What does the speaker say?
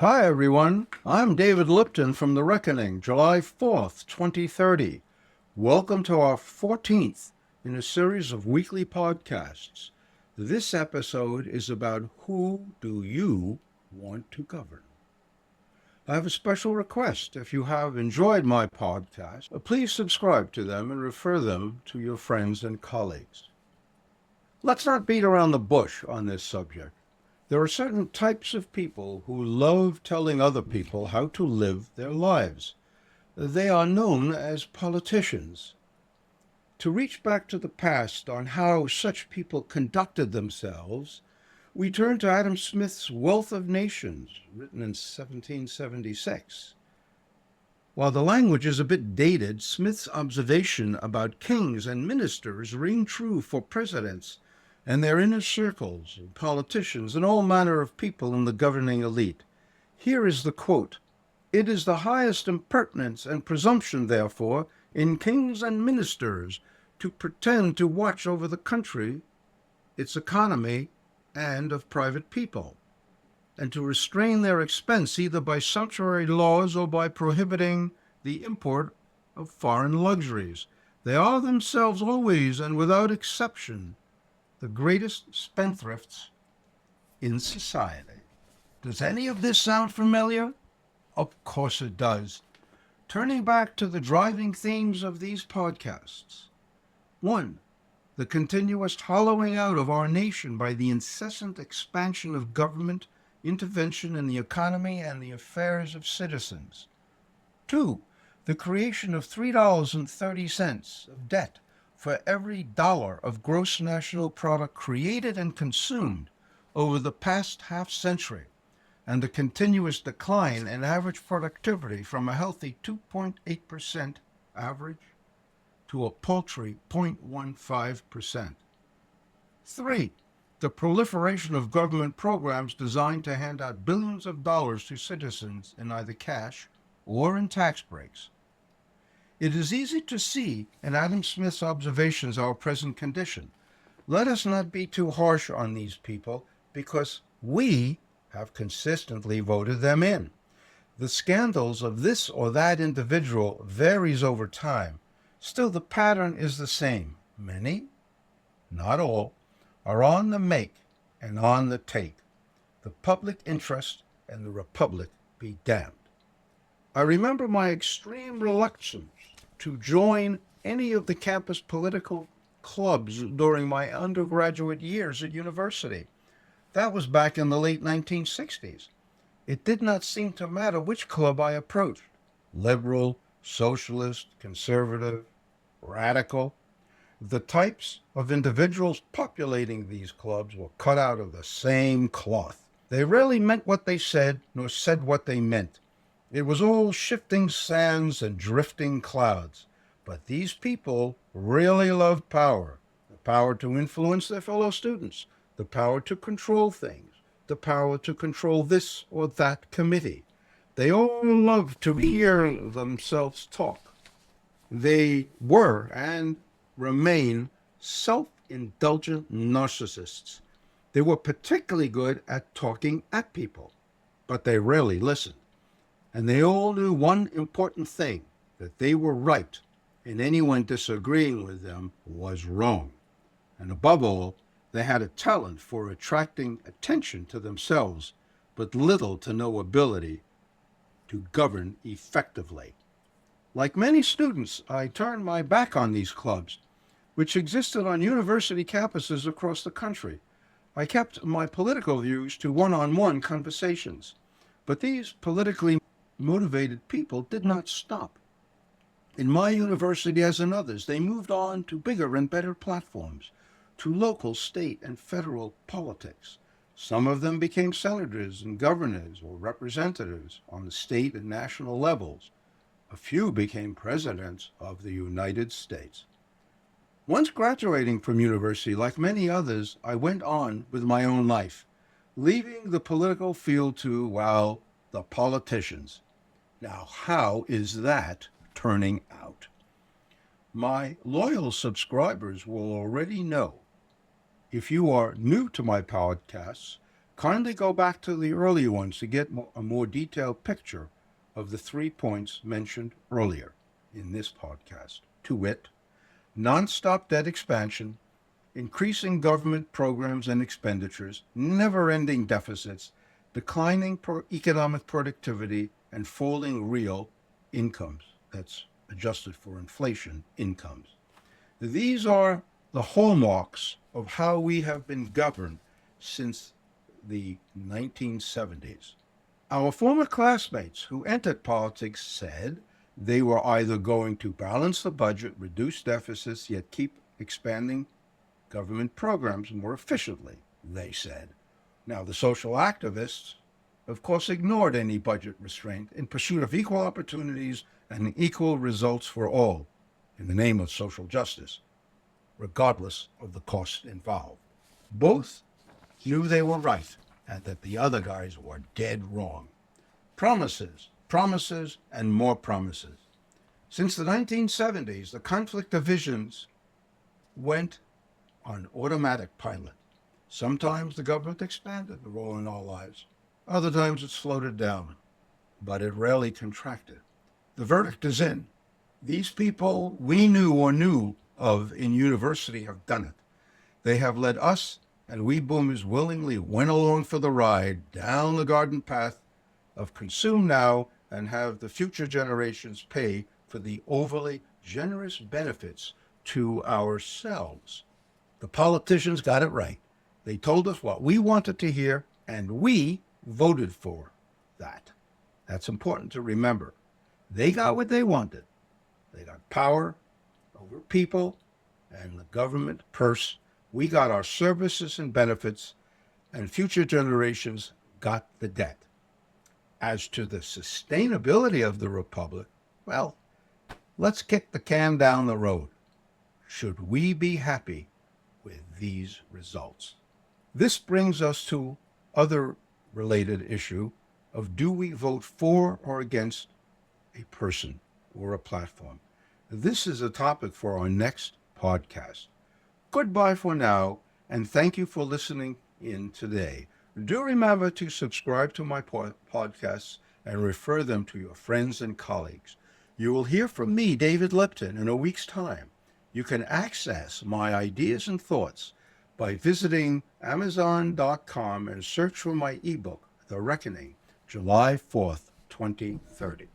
Hi, everyone. I'm David Lipton from The Reckoning, July 4th, 2030. Welcome to our 14th in a series of weekly podcasts. This episode is about who do you want to govern? I have a special request. If you have enjoyed my podcast, please subscribe to them and refer them to your friends and colleagues. Let's not beat around the bush on this subject. There are certain types of people who love telling other people how to live their lives. They are known as politicians. To reach back to the past on how such people conducted themselves, we turn to Adam Smith's Wealth of Nations, written in 1776. While the language is a bit dated, Smith's observation about kings and ministers ring true for presidents and their inner circles, and politicians, and all manner of people in the governing elite. Here is the quote: "It is the highest impertinence and presumption, therefore, in kings and ministers to pretend to watch over the country, its economy, and of private people, and to restrain their expense either by sumptuary laws or by prohibiting the import of foreign luxuries. They are themselves always and without exception the greatest spendthrifts in society." Does any of this sound familiar? Of course it does. Turning back to the driving themes of these podcasts. 1. The continuous hollowing out of our nation by the incessant expansion of government intervention in the economy and the affairs of citizens. 2. The creation of $3.30 of debt for every dollar of gross national product created and consumed over the past half-century, and the continuous decline in average productivity from a healthy 2.8% average to a paltry 0.15%. 3. The proliferation of government programs designed to hand out billions of dollars to citizens in either cash or in tax breaks. It is easy to see in Adam Smith's observations our present condition. Let us not be too harsh on these people, because we have consistently voted them in. The scandals of this or that individual varies over time. Still, the pattern is the same. Many, not all, are on the make and on the take. The public interest and the republic be damned. I remember my extreme reluctance to join any of the campus political clubs during my undergraduate years at university. That was back in the late 1960s. It did not seem to matter which club I approached: liberal, socialist, conservative, radical. The types of individuals populating these clubs were cut out of the same cloth. They rarely meant what they said, nor said what they meant. It was all shifting sands and drifting clouds. But these people really loved power. The power to influence their fellow students, the power to control things, the power to control this or that committee. They all loved to hear themselves talk. They were and remain self-indulgent narcissists. They were particularly good at talking at people, but they rarely listened. And they all knew one important thing: that they were right, and anyone disagreeing with them was wrong. And above all, they had a talent for attracting attention to themselves, but little to no ability to govern effectively. Like many students, I turned my back on these clubs, which existed on university campuses across the country. I kept my political views to one-on-one conversations. But these politically motivated people did not stop. In my university, as in others, they moved on to bigger and better platforms, to local, state, and federal politics. Some of them became senators and governors or representatives on the state and national levels. A few became presidents of the United States. Once graduating from university, like many others, I went on with my own life, leaving the political field to, well, the politicians. Now, how is that turning out? My loyal subscribers will already know. If you are new to my podcasts, Kindly go back to the earlier ones to get a more detailed picture of the 3 points mentioned earlier in this podcast, to wit, nonstop debt expansion, increasing government programs and expenditures, never-ending deficits, declining economic productivity, and falling real incomes. That's adjusted for inflation incomes. These are the hallmarks of how we have been governed since the 1970s. Our former classmates who entered politics said they were either going to balance the budget, reduce deficits, yet keep expanding government programs more efficiently, they said. Now, the social activists, of course, ignored any budget restraint in pursuit of equal opportunities and equal results for all in the name of social justice, regardless of the cost involved. Both knew they were right and that the other guys were dead wrong. Promises, promises, and more promises. Since the 1970s, the conflict of visions went on automatic pilot. Sometimes the government expanded the role in our lives. Other times it slowed it down, but it rarely contracted. The verdict is in. These people we knew or knew of in university have done it. They have led us, and we boomers willingly went along for the ride down the garden path of consume now and have the future generations pay for the overly generous benefits to ourselves. The politicians got it right. They told us what we wanted to hear, and we voted for that. That's important to remember. They got what they wanted. They got power over people and the government purse. We got our services and benefits, and future generations got the debt. As to the sustainability of the republic, well, let's kick the can down the road. Should we be happy with these results? This brings us to other related issue of do we vote for or against a person or a platform? This is a topic for our next podcast. Goodbye for now, and thank you for listening in today. Do remember to subscribe to my podcasts and refer them to your friends and colleagues. You will hear from me, David Lipton, in a week's time. You can access my ideas and thoughts by visiting Amazon.com and search for my ebook, The Reckoning, July 4th, 2030.